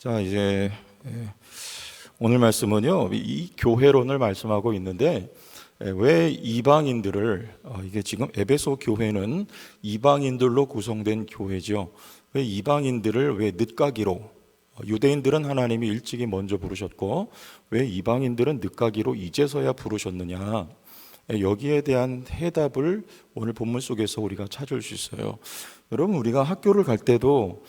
자, 이제 오늘 말씀은요, 이 교회론을 말씀하고 있는데, 왜 이방인들을 이게 지금 에베소 교회는 이방인들로 구성된 교회죠. 왜 이방인들을 왜 늦가기로, 유대인들은 하나님이 일찍이 먼저 부르셨고 왜 이방인들은 늦가기로 이제서야 부르셨느냐, 여기에 대한 해답을 오늘 본문 속에서 우리가 찾을 수 있어요. 여러분, 우리가 학교를 갈 때도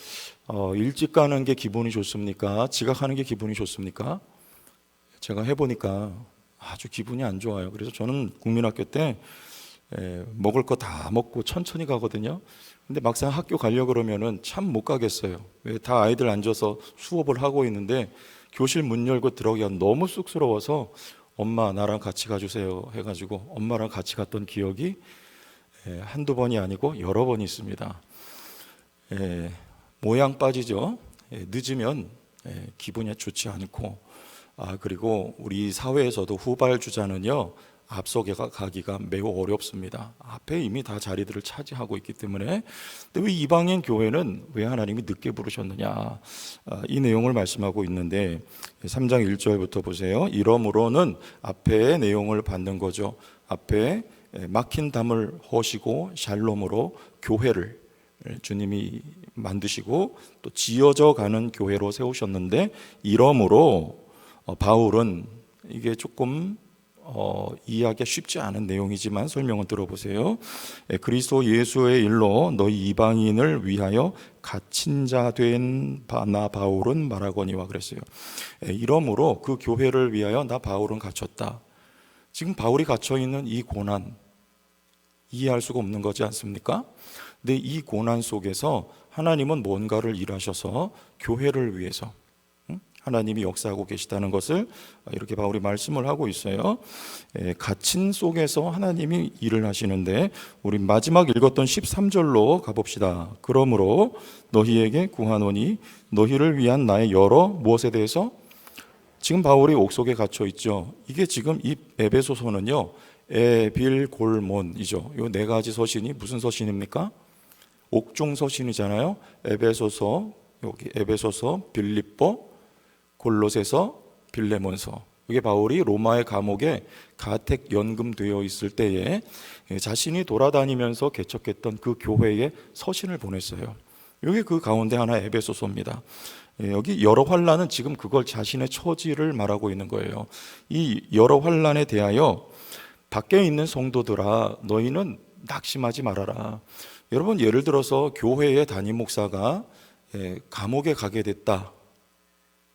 일찍 가는 게 기분이 좋습니까? 지각하는 게 기분이 좋습니까? 제가 해보니까 아주 기분이 안 좋아요. 그래서 저는 국민학교 때 먹을 거 다 먹고 천천히 가거든요. 근데 막상 학교 가려고 그러면은 참 못 가겠어요. 왜 다 아이들 앉아서 수업을 하고 있는데 교실 문 열고 들어가기가 너무 쑥스러워서 엄마 나랑 같이 가주세요 해가지고 엄마랑 같이 갔던 기억이 한두 번이 아니고 여러 번 있습니다. 모양 빠지죠. 늦으면 기분이 좋지 않고, 그리고 우리 사회에서도 후발주자는요 앞서게 가기가 매우 어렵습니다. 앞에 이미 다 자리들을 차지하고 있기 때문에. 근데 왜 이방인 교회는 왜 하나님이 늦게 부르셨느냐, 이 내용을 말씀하고 있는데 3장 1절부터 보세요. 이러므로는 앞에 내용을 받는 거죠. 앞에 막힌 담을 허시고 샬롬으로 교회를 주님이 만드시고 또 지어져 가는 교회로 세우셨는데, 이러므로 바울은 이게 조금 이해하기가 쉽지 않은 내용이지만 설명을 들어보세요. 그리스도 예수의 일로 너희 이방인을 위하여 갇힌 자 된 나 바울은 말하거니와 그랬어요. 이러므로 그 교회를 위하여 나 바울은 갇혔다. 지금 바울이 갇혀있는 이 고난, 이해할 수가 없는 거지 않습니까? 근데 이 고난 속에서 하나님은 뭔가를 일하셔서 교회를 위해서 하나님이 역사하고 계시다는 것을 이렇게 바울이 말씀을 하고 있어요. 갇힌 속에서 하나님이 일을 하시는데, 우리 마지막 읽었던 13절로 가봅시다. 그러므로 너희에게 구하노니 너희를 위한 나의 여러 무엇에 대해서, 지금 바울이 옥속에 갇혀 있죠. 이게 지금 이 에베소서는요 에빌골몬이죠. 이 네 가지 서신이 무슨 서신입니까? 옥중 서신이잖아요. 에베소서, 여기 에베소서, 빌립보, 골로새서, 빌레몬서. 이게 바울이 로마의 감옥에 가택 연금되어 있을 때에 자신이 돌아다니면서 개척했던 그 교회에 서신을 보냈어요. 이게 그 가운데 하나 에베소서입니다. 여기 여러 환난은 지금 그걸 자신의 처지를 말하고 있는 거예요. 이 여러 환난에 대하여 밖에 있는 성도들아 너희는 낙심하지 말아라. 여러분, 예를 들어서 교회의 담임 목사가 감옥에 가게 됐다,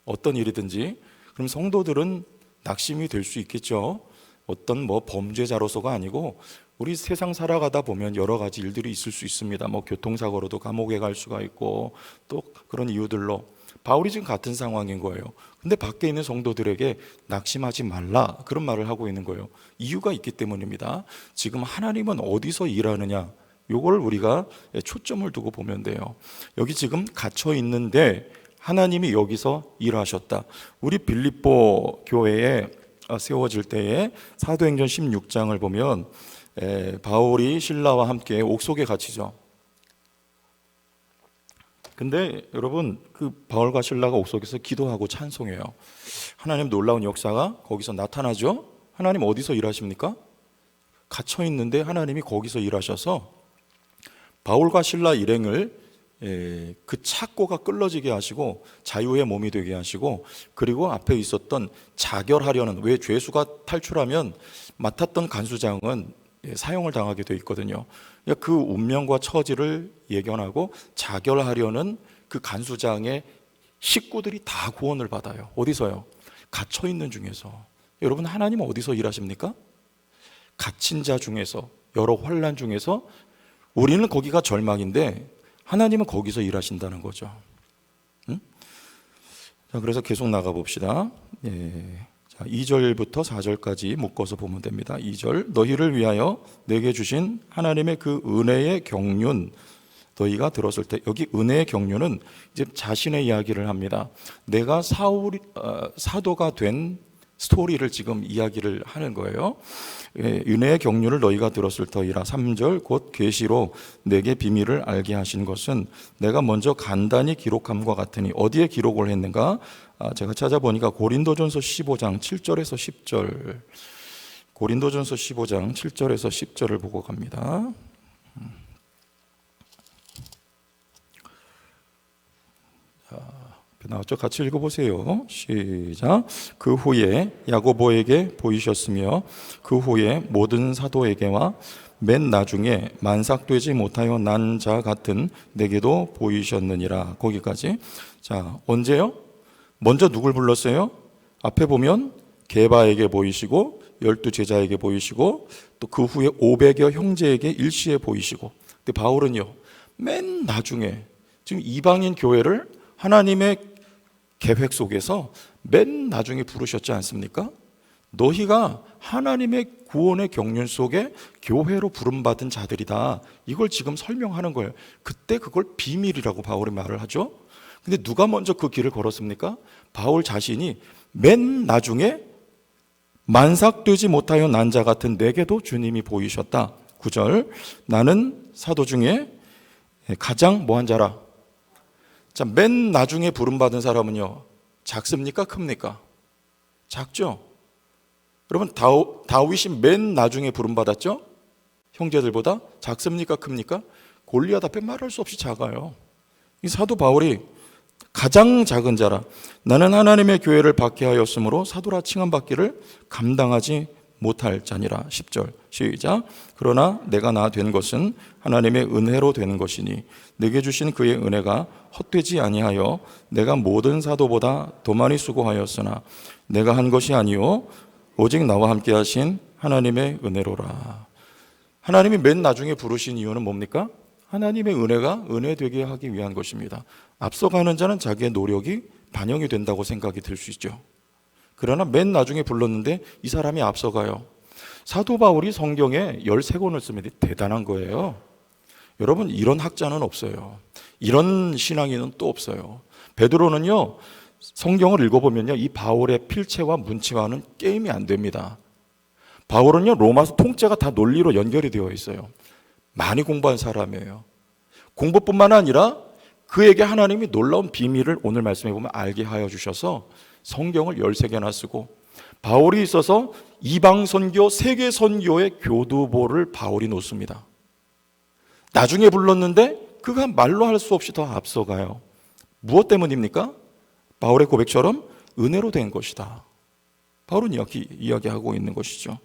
어떤 일이든지, 그럼 성도들은 낙심이 될 수 있겠죠. 어떤 범죄자로서가 아니고 우리 세상 살아가다 보면 여러 가지 일들이 있을 수 있습니다. 교통사고로도 감옥에 갈 수가 있고 또 그런 이유들로. 바울이 지금 같은 상황인 거예요. 근데 밖에 있는 성도들에게 낙심하지 말라, 그런 말을 하고 있는 거예요. 이유가 있기 때문입니다. 지금 하나님은 어디서 일하느냐, 요걸 우리가 초점을 두고 보면 돼요. 여기 지금 갇혀 있는데 하나님이 여기서 일하셨다. 우리 빌립보 교회에 세워질 때에 사도행전 16장을 보면 바울이 신라와 함께 옥속에 갇히죠. 근데 여러분, 그 바울과 신라가 옥속에서 기도하고 찬송해요. 하나님 놀라운 역사가 거기서 나타나죠. 하나님 어디서 일하십니까? 갇혀 있는데 하나님이 거기서 일하셔서 바울과 신라 일행을 그 착고가 끌어지게 하시고 자유의 몸이 되게 하시고, 그리고 앞에 있었던 자결하려는, 왜 죄수가 탈출하면 맡았던 간수장은 사형을 당하게 돼 있거든요. 그 운명과 처지를 예견하고 자결하려는 그 간수장의 식구들이 다 구원을 받아요. 어디서요? 갇혀 있는 중에서. 여러분, 하나님은 어디서 일하십니까? 갇힌 자 중에서, 여러 환난 중에서. 우리는 거기가 절망인데 하나님은 거기서 일하신다는 거죠. 응? 자, 그래서 계속 나가 봅시다. 자, 2절부터 4절까지 묶어서 보면 됩니다. 2절, 너희를 위하여 내게 주신 하나님의 그 은혜의 경륜 너희가 들었을 때, 여기 은혜의 경륜은 이제 자신의 이야기를 합니다. 내가 사도가 된 스토리를 지금 이야기를 하는 거예요. 은혜의 경륜을 너희가 들었을 터이라. 3절 곧 계시로 내게 비밀을 알게 하신 것은 내가 먼저 간단히 기록함과 같으니. 어디에 기록을 했는가? 제가 찾아보니까 고린도전서 15장 7절에서 10절, 고린도전서 15장 7절에서 10절을 보고 갑니다. 나왔죠? 같이 읽어보세요. 시작. 그 후에 야고보에게 보이셨으며 그 후에 모든 사도에게와 맨 나중에 만삭되지 못하여 난 자 같은 내게도 보이셨느니라. 거기까지. 자, 언제요? 먼저 누굴 불렀어요? 앞에 보면 게바에게 보이시고 12제자에게 보이시고 또 그 후에 500여 형제에게 일시에 보이시고. 근데 바울은요, 맨 나중에 지금 이방인 교회를 하나님의 계획 속에서 맨 나중에 부르셨지 않습니까? 너희가 하나님의 구원의 경륜 속에 교회로 부름받은 자들이다. 이걸 지금 설명하는 거예요. 그때 그걸 비밀이라고 바울이 말을 하죠. 근데 누가 먼저 그 길을 걸었습니까? 바울 자신이 맨 나중에 만삭되지 못하여 난 자 같은 내게도 주님이 보이셨다. 9절 나는 사도 중에 가장 뭐한 자라. 자, 맨 나중에 부름받은 사람은요, 작습니까? 큽니까? 작죠? 여러분, 다윗이 맨 나중에 부름받았죠? 형제들보다 작습니까? 큽니까? 골리앗 앞에 말할 수 없이 작아요. 이 사도 바울이 가장 작은 자라. 나는 하나님의 교회를 박해하였으므로 사도라 칭함받기를 감당하지 못할 자니라. 10절 시작. 그러나 내가 나 된 것은 하나님의 은혜로 된 것이니 내게 주신 그의 은혜가 헛되지 아니하여 내가 모든 사도보다 더 많이 수고하였으나 내가 한 것이 아니요 오직 나와 함께 하신 하나님의 은혜로라. 하나님이 맨 나중에 부르신 이유는 뭡니까? 하나님의 은혜가 은혜되게 하기 위한 것입니다. 앞서가는 자는 자기의 노력이 반영이 된다고 생각이 들 수 있죠. 그러나 맨 나중에 불렀는데 이 사람이 앞서가요. 사도 바울이 성경에 13권을 쓰면 대단한 거예요. 여러분, 이런 학자는 없어요. 이런 신앙인은 또 없어요. 베드로는요, 성경을 읽어보면요, 이 바울의 필체와 문체와는 게임이 안 됩니다. 바울은요, 로마서 통째가 다 논리로 연결이 되어 있어요. 많이 공부한 사람이에요. 공부뿐만 아니라 그에게 하나님이 놀라운 비밀을 오늘 말씀해 보면 알게 하여 주셔서 성경을 13개나 쓰고, 바울이 있어서 이방 선교, 세계 선교의 교두보를 바울이 놓습니다. 나중에 불렀는데 그가 말로 할 수 없이 더 앞서가요. 무엇 때문입니까? 바울의 고백처럼 은혜로 된 것이다. 바울은 이야기하고 있는 것이죠.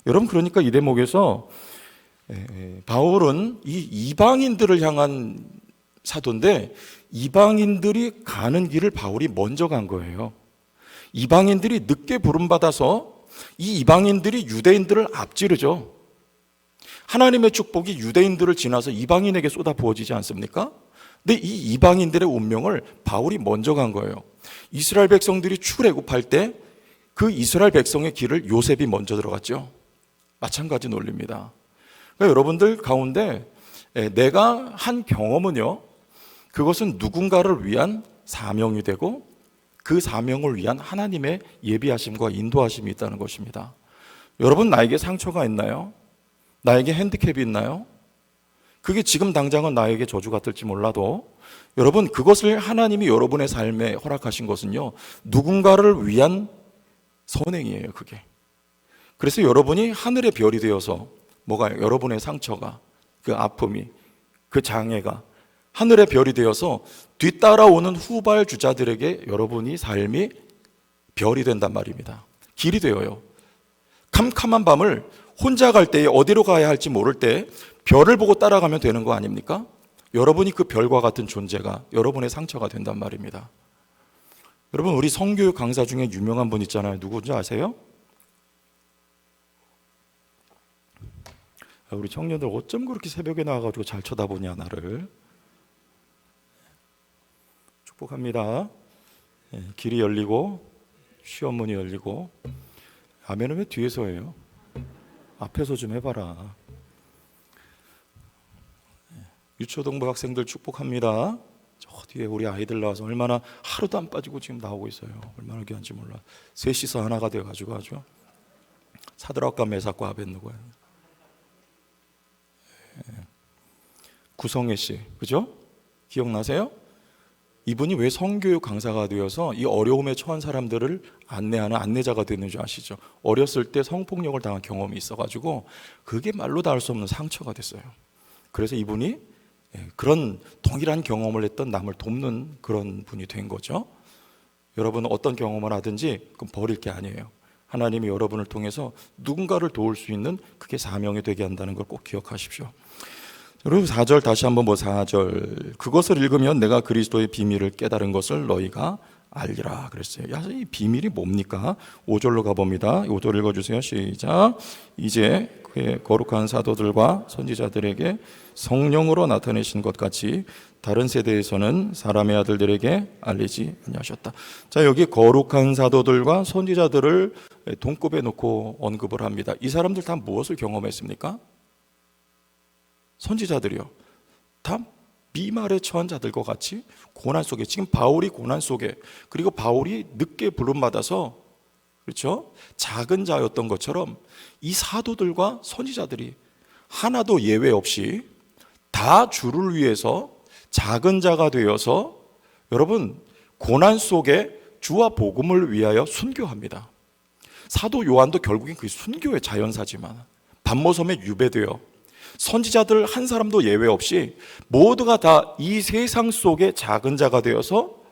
여러분, 그러니까 이 대목에서 바울은 이 이방인들을 향한 사도인데 이방인들이 가는 길을 바울이 먼저 간 거예요. 이방인들이 늦게 부름받아서 이 이방인들이 유대인들을 앞지르죠. 하나님의 축복이 유대인들을 지나서 이방인에게 쏟아 부어지지 않습니까? 근데 이 이방인들의 운명을 바울이 먼저 간 거예요. 이스라엘 백성들이 출애굽할 때 그 이스라엘 백성의 길을 요셉이 먼저 들어갔죠. 마찬가지 논리입니다. 그러니까 여러분들 가운데 내가 한 경험은요, 그것은 누군가를 위한 사명이 되고 그 사명을 위한 하나님의 예비하심과 인도하심이 있다는 것입니다. 여러분, 나에게 상처가 있나요? 나에게 핸디캡이 있나요? 그게 지금 당장은 나에게 저주 같을지 몰라도 여러분, 그것을 하나님이 여러분의 삶에 허락하신 것은요, 누군가를 위한 선행이에요. 그게. 그래서 여러분이 하늘의 별이 되어서 뭐가요? 여러분의 상처가, 그 아픔이, 그 장애가 하늘의 별이 되어서 뒤따라오는 후발주자들에게 여러분이 삶이 별이 된단 말입니다. 길이 되어요. 캄캄한 밤을 혼자 갈 때에 어디로 가야 할지 모를 때 별을 보고 따라가면 되는 거 아닙니까? 여러분이 그 별과 같은 존재가 여러분의 상처가 된단 말입니다. 여러분, 우리 성교육 강사 중에 유명한 분 있잖아요. 누구인지 아세요? 우리 청년들 어쩜 그렇게 새벽에 나와가지고 잘 쳐다보냐 나를. 축복합니다. 길이 열리고 시험문이 열리고. 아멘은 왜 뒤에서 해요? 앞에서 좀 해봐라. 유초등부 학생들 축복합니다. 저 뒤에 우리 아이들 나와서 얼마나 하루도 안 빠지고 지금 나오고 있어요. 얼마나 귀한지 몰라. 셋이서 하나가 돼가지고 아주 사드락과 메삭과 아벳느고야. 구성애 씨, 그죠? 기억나세요? 이분이 왜 성교육 강사가 되어서 이 어려움에 처한 사람들을 안내하는 안내자가 되는 줄 아시죠? 어렸을 때 성폭력을 당한 경험이 있어가지고 그게 말로 다 할 수 없는 상처가 됐어요. 그래서 이분이 그런 동일한 경험을 했던 남을 돕는 그런 분이 된 거죠. 여러분은 어떤 경험을 하든지 그건 버릴 게 아니에요. 하나님이 여러분을 통해서 누군가를 도울 수 있는 그게 사명이 되게 한다는 걸 꼭 기억하십시오. 그리고 4절 다시 한번 4절 그것을 읽으면 내가 그리스도의 비밀을 깨달은 것을 너희가 알리라 그랬어요. 이 비밀이 뭡니까? 5절로 가봅니다. 5절 읽어주세요. 시작. 이제 그의 거룩한 사도들과 선지자들에게 성령으로 나타내신 것 같이 다른 세대에서는 사람의 아들들에게 알리지 아니하셨다. 자, 여기 거룩한 사도들과 선지자들을 동급에 놓고 언급을 합니다. 이 사람들 다 무엇을 경험했습니까? 선지자들이요. 다 비말에 처한 자들과 같이 고난 속에, 지금 바울이 고난 속에, 그리고 바울이 늦게 부름받아서 그렇죠? 작은 자였던 것처럼 이 사도들과 선지자들이 하나도 예외 없이 다 주를 위해서 작은 자가 되어서 여러분 고난 속에 주와 복음을 위하여 순교합니다. 사도 요한도 결국엔 그 순교의 자연사지만 반모섬에 유배되어 선지자들 한 사람도 예외 없이 모두가 다 이 세상 속에 작은 자가 되어서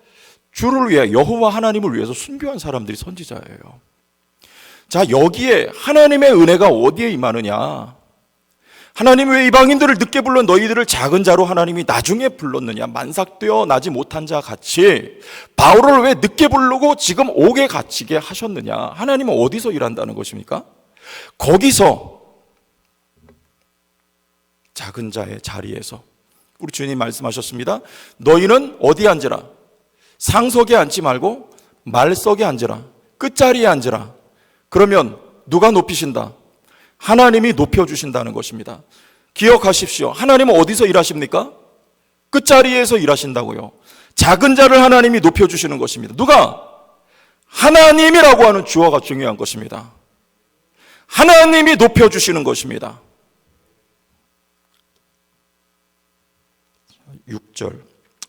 주를 위해 여호와 하나님을 위해서 순교한 사람들이 선지자예요. 자, 여기에 하나님의 은혜가 어디에 임하느냐? 하나님이 왜 이방인들을 늦게 불러 너희들을 작은 자로 하나님이 나중에 불렀느냐? 만삭되어 나지 못한 자 같이 바울을 왜 늦게 부르고 지금 옥에 갇히게 하셨느냐? 하나님은 어디서 일한다는 것입니까? 거기서 작은 자의 자리에서 우리 주님 말씀하셨습니다. 너희는 어디에 앉으라? 상석에 앉지 말고 말석에 앉으라. 끝자리에 앉으라. 그러면 누가 높이신다? 하나님이 높여주신다는 것입니다. 기억하십시오. 하나님은 어디서 일하십니까? 끝자리에서 일하신다고요. 작은 자를 하나님이 높여주시는 것입니다. 누가? 하나님이라고 하는 주어가 중요한 것입니다. 하나님이 높여주시는 것입니다. 6절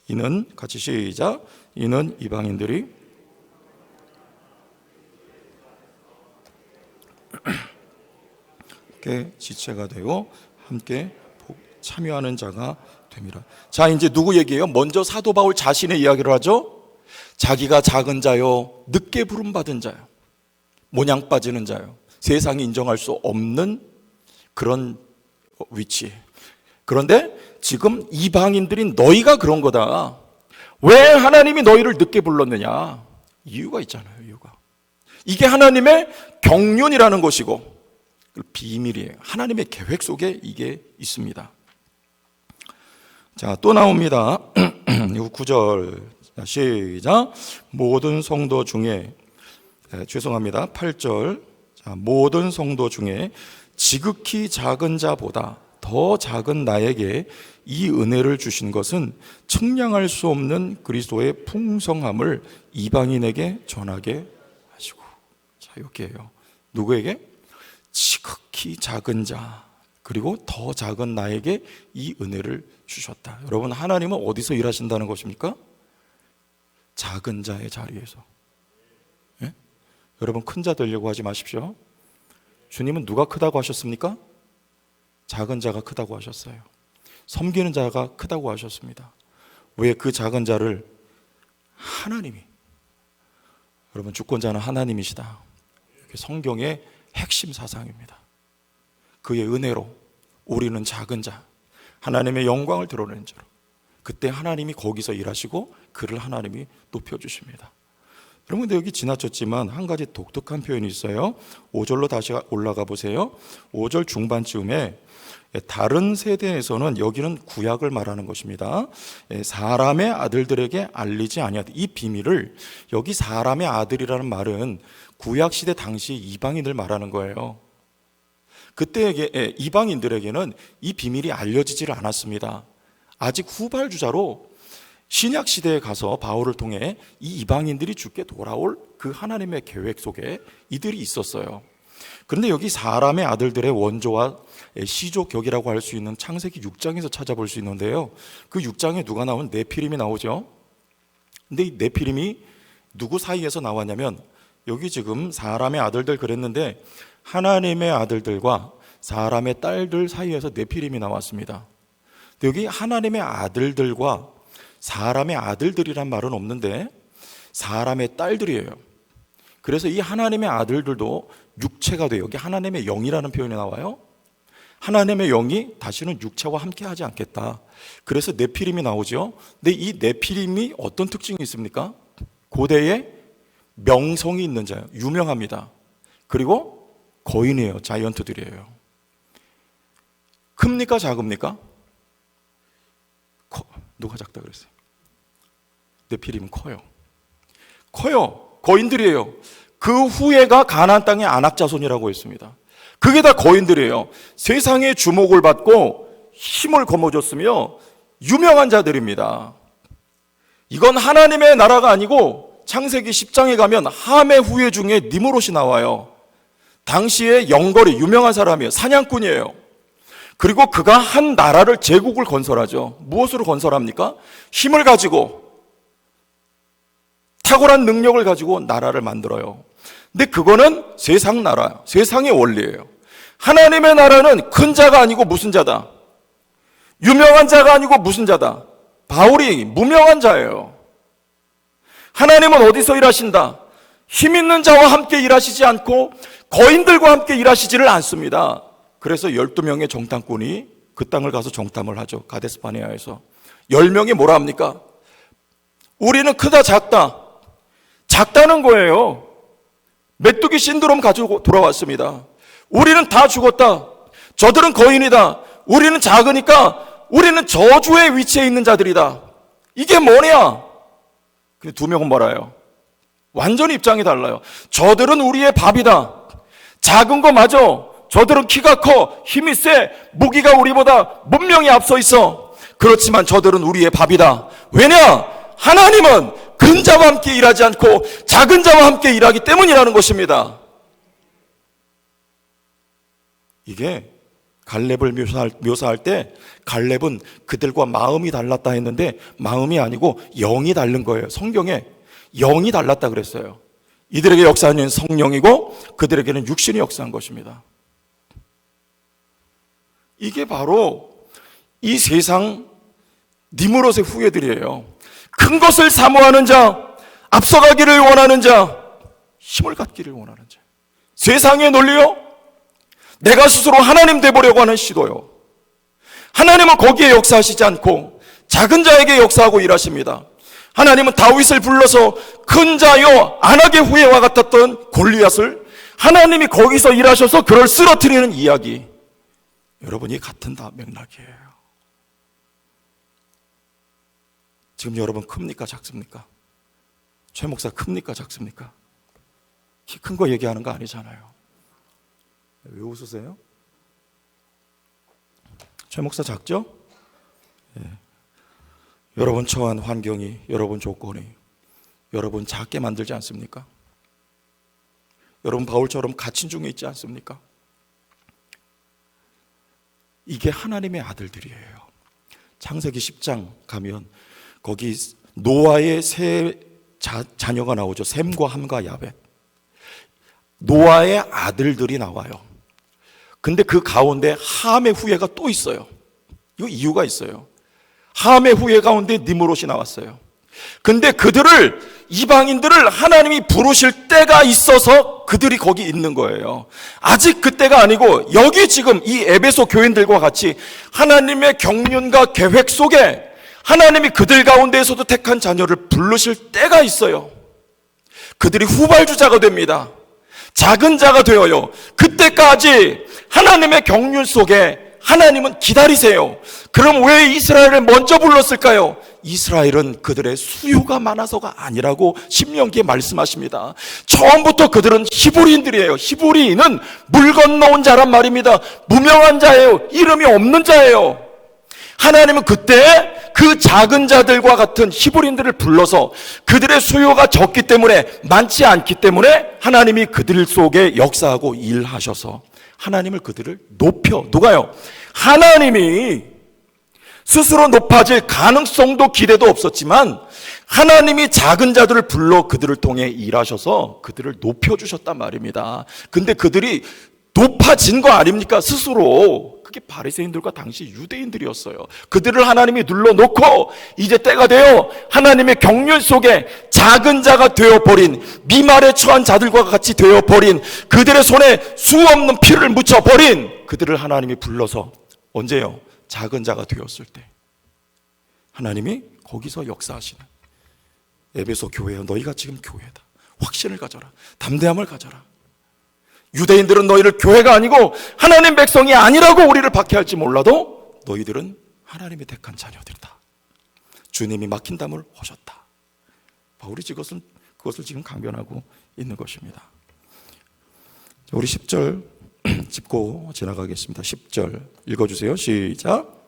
이는 같이 시작. 이는 이방인들이 함께 지체가 되고 함께 참여하는 자가 됨이라. 자, 이제 누구 얘기예요? 먼저 사도 바울 자신의 이야기를 하죠. 자기가 작은 자요, 늦게 부름받은 자요, 모냥 빠지는 자요, 세상이 인정할 수 없는 그런 위치. 그런데 지금 이방인들인 너희가 그런 거다. 왜 하나님이 너희를 늦게 불렀느냐? 이유가 있잖아요. 이유가. 이게 하나님의 경륜이라는 것이고 비밀이에요. 하나님의 계획 속에 이게 있습니다. 자, 또 나옵니다. 9절 시작. 모든 성도 중에 죄송합니다. 8절. 자, 모든 성도 중에 지극히 작은 자보다 더 작은 나에게 이 은혜를 주신 것은 측량할 수 없는 그리스도의 풍성함을 이방인에게 전하게 하시고. 자, 여기에요. 누구에게? 지극히 작은 자, 그리고 더 작은 나에게 이 은혜를 주셨다. 여러분, 하나님은 어디서 일하신다는 것입니까? 작은 자의 자리에서. 예? 여러분, 큰 자 되려고 하지 마십시오. 주님은 누가 크다고 하셨습니까? 작은 자가 크다고 하셨어요. 섬기는 자가 크다고 하셨습니다. 왜 그 작은 자를 하나님이, 여러분 주권자는 하나님이시다. 성경의 핵심 사상입니다. 그의 은혜로 우리는 작은 자, 하나님의 영광을 드러내는 자로, 그때 하나님이 거기서 일하시고 그를 하나님이 높여주십니다. 여러분, 근데 여기 지나쳤지만 한 가지 독특한 표현이 있어요. 5절로 다시 올라가 보세요. 5절 중반쯤에 다른 세대에서는, 여기는 구약을 말하는 것입니다. 사람의 아들들에게 알리지 아니하다. 이 비밀을, 여기 사람의 아들이라는 말은 구약시대 당시 이방인들 말하는 거예요. 그때 이방인들에게는 이 비밀이 알려지질 않았습니다. 아직 후발주자로 신약 시대에 가서 바울을 통해 이 이방인들이 주께 돌아올 그 하나님의 계획 속에 이들이 있었어요. 그런데 여기 사람의 아들들의 원조와 시조격이라고 할 수 있는 창세기 6장에서 찾아볼 수 있는데요, 그 6장에 누가 나오면 네피림이 나오죠. 근데 이 네피림이 누구 사이에서 나왔냐면, 여기 지금 사람의 아들들 그랬는데 하나님의 아들들과 사람의 딸들 사이에서 네피림이 나왔습니다. 근데 여기 하나님의 아들들과 사람의 아들들이란 말은 없는데 사람의 딸들이에요. 그래서 이 하나님의 아들들도 육체가 돼요. 여기 하나님의 영이라는 표현이 나와요. 하나님의 영이 다시는 육체와 함께 하지 않겠다. 그래서 네피림이 나오죠. 근데 이 네피림이 어떤 특징이 있습니까? 고대에 명성이 있는 자예요. 유명합니다. 그리고 거인이에요. 자이언트들이에요. 큽니까 작습니까? 누가 작다 그랬어요? 네피림은 커요. 거인들이에요. 그 후예가 가나안 땅의 안악자손이라고 했습니다. 그게 다 거인들이에요. 세상의 주목을 받고 힘을 거머쥐었으며 유명한 자들입니다. 이건 하나님의 나라가 아니고 창세기 10장에 가면 함의 후예 중에 니므롯이 나와요. 당시에 영거리 유명한 사람이에요. 사냥꾼이에요. 그리고 그가 한 나라를, 제국을 건설하죠. 무엇으로 건설합니까? 힘을 가지고, 탁월한 능력을 가지고 나라를 만들어요. 근데 그거는 세상 나라, 세상의 원리예요. 하나님의 나라는 큰 자가 아니고 무슨 자다? 유명한 자가 아니고 무슨 자다? 바울이 무명한 자예요. 하나님은 어디서 일하신다? 힘 있는 자와 함께 일하시지 않고 거인들과 함께 일하시지를 않습니다. 그래서 12명의 정탐꾼이 그 땅을 가서 정탐을 하죠. 가데스바네아에서 10명이 뭐라 합니까? 우리는 크다 작다. 작다는 거예요. 메뚜기 신드롬 가지고 돌아왔습니다. 우리는 다 죽었다. 저들은 거인이다. 우리는 작으니까 우리는 저주의 위치에 있는 자들이다. 이게 뭐냐? 근데 2명은 뭐라요? 완전히 입장이 달라요. 저들은 우리의 밥이다. 작은 거 맞아. 저들은 키가 커, 힘이 세, 무기가 우리보다 문명이 앞서 있어. 그렇지만 저들은 우리의 밥이다. 왜냐? 하나님은 큰 자와 함께 일하지 않고 작은 자와 함께 일하기 때문이라는 것입니다. 이게 갈렙을 묘사할 때 갈렙은 그들과 마음이 달랐다 했는데 마음이 아니고 영이 다른 거예요. 성경에 영이 달랐다 그랬어요. 이들에게 역사하는 성령이고 그들에게는 육신이 역사한 것입니다. 이게 바로 이 세상 니므롯의 후예들이에요. 큰 것을 사모하는 자, 앞서가기를 원하는 자, 힘을 갖기를 원하는 자. 세상의 논리요? 내가 스스로 하나님 되보려고 하는 시도요. 하나님은 거기에 역사하시지 않고 작은 자에게 역사하고 일하십니다. 하나님은 다윗을 불러서 큰 자요 안악의 후예와 같았던 골리앗을 하나님이 거기서 일하셔서 그를 쓰러뜨리는 이야기. 여러분이 같은 다 맥락이에요. 지금 여러분 큽니까 작습니까? 최 목사 큽니까 작습니까? 키 큰 거 얘기하는 거 아니잖아요. 왜 웃으세요? 최 목사 작죠? 예. 여러분 처한 환경이, 여러분 조건이 여러분 작게 만들지 않습니까? 여러분 바울처럼 갇힌 중에 있지 않습니까? 이게 하나님의 아들들이에요. 창세기 10장 가면 거기 노아의 세 자녀가 나오죠. 셈과 함과 야벳. 노아의 아들들이 나와요. 근데 그 가운데 함의 후예가 또 있어요. 이거 이유가 있어요. 함의 후예 가운데 니므롯이 나왔어요. 근데 그들을, 이방인들을 하나님이 부르실 때가 있어서 그들이 거기 있는 거예요. 아직 그때가 아니고 여기 지금 이 에베소 교인들과 같이 하나님의 경륜과 계획 속에 하나님이 그들 가운데에서도 택한 자녀를 부르실 때가 있어요. 그들이 후발주자가 됩니다. 작은 자가 되어요. 그때까지 하나님의 경륜 속에 하나님은 기다리세요. 그럼 왜 이스라엘을 먼저 불렀을까요? 이스라엘은 그들의 수요가 많아서가 아니라고 신명기에 말씀하십니다. 처음부터 그들은 히브리인들이에요. 히브리인은 물 건너온 자란 말입니다. 무명한 자예요. 이름이 없는 자예요. 하나님은 그때 그 작은 자들과 같은 히브리인들을 불러서 그들의 수요가 적기 때문에, 많지 않기 때문에 하나님이 그들 속에 역사하고 일하셔서 하나님을 그들을 높여, 누가요? 하나님이 스스로 높아질 가능성도 기대도 없었지만 하나님이 작은 자들을 불러 그들을 통해 일하셔서 그들을 높여주셨단 말입니다. 근데 그들이 높아진 거 아닙니까? 스스로. 그게 바리새인들과 당시 유대인들이었어요. 그들을 하나님이 눌러놓고 이제 때가 되어 하나님의 경륜 속에 작은 자가 되어버린, 미말에 처한 자들과 같이 되어버린, 그들의 손에 수 없는 피를 묻혀버린 그들을 하나님이 불러서, 언제요? 작은 자가 되었을 때 하나님이 거기서 역사하시는, 에베소 교회여 너희가 지금 교회다. 확신을 가져라. 담대함을 가져라. 유대인들은 너희를 교회가 아니고 하나님 백성이 아니라고 우리를 박해할지 몰라도 너희들은 하나님이 택한 자녀들이다. 주님이 막힌 담을 허셨다. 바울이 그것을 지금 강변하고 있는 것입니다. 우리 10절 짚고 지나가겠습니다. 10절 읽어주세요. 시작.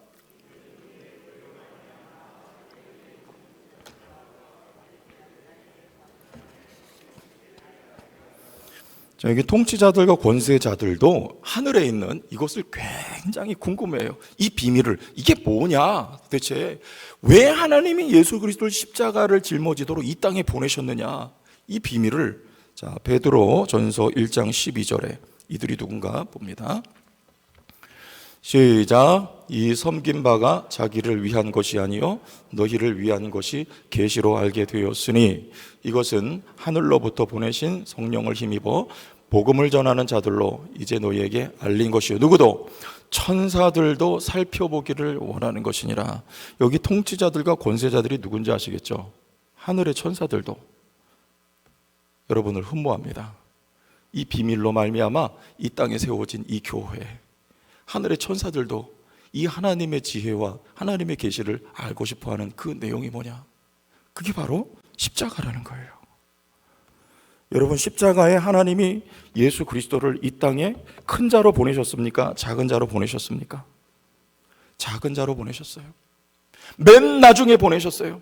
여기 통치자들과 권세자들도 하늘에 있는 이것을 굉장히 궁금해해요. 이 비밀을, 이게 뭐냐? 도대체 왜 하나님이 예수 그리스도를 십자가를 짊어지도록 이 땅에 보내셨느냐? 이 비밀을, 자, 베드로 전서 1장 12절에 이들이 누군가 봅니다. 시작. 이 섬긴 바가 자기를 위한 것이 아니요 너희를 위한 것이 계시로 알게 되었으니 이것은 하늘로부터 보내신 성령을 힘입어 복음을 전하는 자들로 이제 너희에게 알린 것이요 누구도 천사들도 살펴보기를 원하는 것이니라. 여기 통치자들과 권세자들이 누군지 아시겠죠? 하늘의 천사들도 여러분을 흠모합니다. 이 비밀로 말미암아 이 땅에 세워진 이 교회, 하늘의 천사들도 이 하나님의 지혜와 하나님의 계시를 알고 싶어하는 그 내용이 뭐냐? 그게 바로 십자가라는 거예요. 여러분, 십자가에 하나님이 예수 그리스도를 이 땅에 큰 자로 보내셨습니까? 작은 자로 보내셨습니까? 작은 자로 보내셨어요. 맨 나중에 보내셨어요.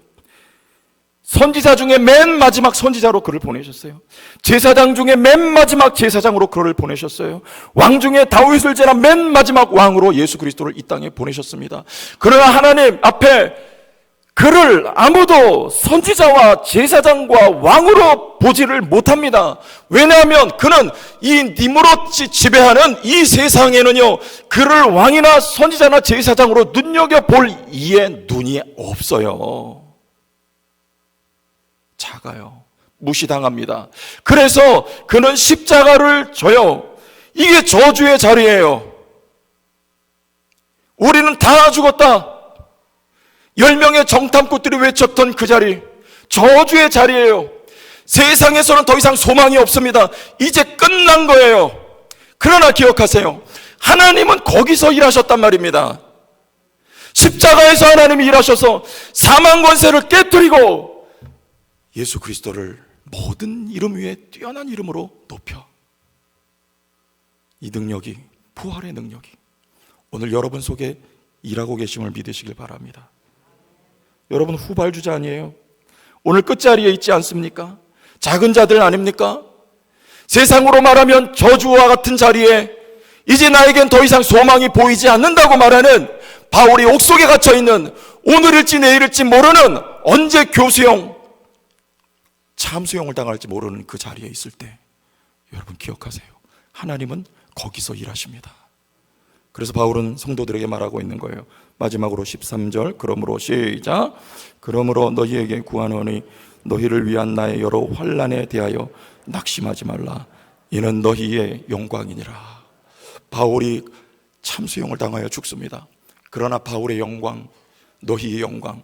선지자 중에 맨 마지막 선지자로 그를 보내셨어요. 제사장 중에 맨 마지막 제사장으로 그를 보내셨어요. 왕 중에 다윗을 제한 맨 마지막 왕으로 예수 그리스도를 이 땅에 보내셨습니다. 그러나 하나님 앞에 그를 아무도 선지자와 제사장과 왕으로 보지를 못합니다. 왜냐하면 그는 이 니무롯이 지배하는 이 세상에는요, 그를 왕이나 선지자나 제사장으로 눈여겨볼 이에 눈이 없어요. 작아요. 무시당합니다. 그래서 그는 십자가를 져요. 이게 저주의 자리예요. 우리는 다 죽었다. 10명의 정탐꾼들이 외쳤던 그 자리, 저주의 자리예요. 세상에서는 더 이상 소망이 없습니다. 이제 끝난 거예요. 그러나 기억하세요. 하나님은 거기서 일하셨단 말입니다. 십자가에서 하나님이 일하셔서 사망 권세를 깨뜨리고 예수 그리스도를 모든 이름 위에 뛰어난 이름으로 높여, 이 능력이, 부활의 능력이 오늘 여러분 속에 일하고 계심을 믿으시길 바랍니다. 여러분 후발주자 아니에요? 오늘 끝자리에 있지 않습니까? 작은 자들 아닙니까? 세상으로 말하면 저주와 같은 자리에 이제 나에겐 더 이상 소망이 보이지 않는다고 말하는 바울이 옥속에 갇혀있는, 오늘일지 내일일지 모르는, 언제 교수형, 참수형을 당할지 모르는 그 자리에 있을 때 여러분 기억하세요. 하나님은 거기서 일하십니다. 그래서 바울은 성도들에게 말하고 있는 거예요. 마지막으로 13절, 그러므로 시작. 그러므로 너희에게 구하노니 너희를 위한 나의 여러 환난에 대하여 낙심하지 말라. 이는 너희의 영광이니라. 바울이 참수형을 당하여 죽습니다. 그러나 바울의 영광, 너희의 영광,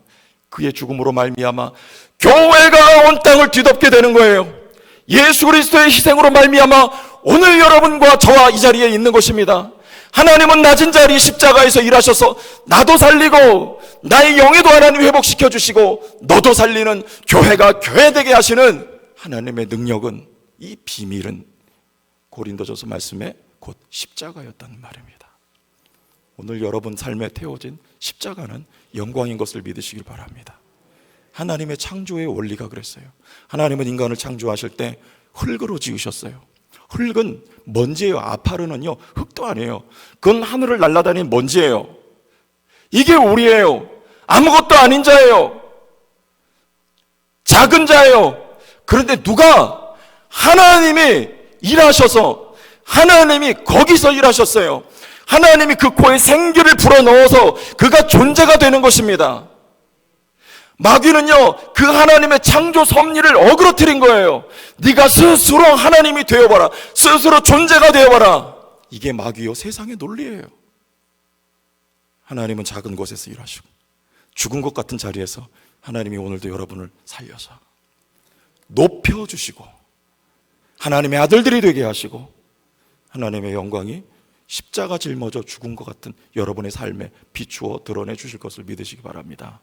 그의 죽음으로 말미암아 교회가 온 땅을 뒤덮게 되는 거예요. 예수 그리스도의 희생으로 말미암아 오늘 여러분과 저와 이 자리에 있는 것입니다. 하나님은 낮은 자리 십자가에서 일하셔서 나도 살리고 나의 영예도 하나님 회복시켜 주시고 너도 살리는 교회가 교회되게 하시는 하나님의 능력은, 이 비밀은 고린도전서 말씀에 곧 십자가였다는 말입니다. 오늘 여러분 삶에 태워진 십자가는 영광인 것을 믿으시길 바랍니다. 하나님의 창조의 원리가 그랬어요. 하나님은 인간을 창조하실 때 흙으로 지으셨어요. 흙은 먼지예요. 아파르는요, 흙도 아니에요. 그건 하늘을 날아다니는 먼지예요. 이게 우리예요. 아무것도 아닌 자예요. 작은 자예요. 그런데 누가 하나님이 일하셔서 하나님이 거기서 일하셨어요. 하나님이 그 코에 생기를 불어넣어서 그가 존재가 되는 것입니다. 마귀는요, 그 하나님의 창조 섭리를 어그러뜨린 거예요. 네가 스스로 하나님이 되어봐라. 스스로 존재가 되어봐라. 이게 마귀요, 세상의 논리예요. 하나님은 작은 곳에서 일하시고 죽은 것 같은 자리에서 하나님이 오늘도 여러분을 살려서 높여주시고 하나님의 아들들이 되게 하시고 하나님의 영광이 십자가 짊어져 죽은 것 같은 여러분의 삶에 비추어 드러내 주실 것을 믿으시기 바랍니다.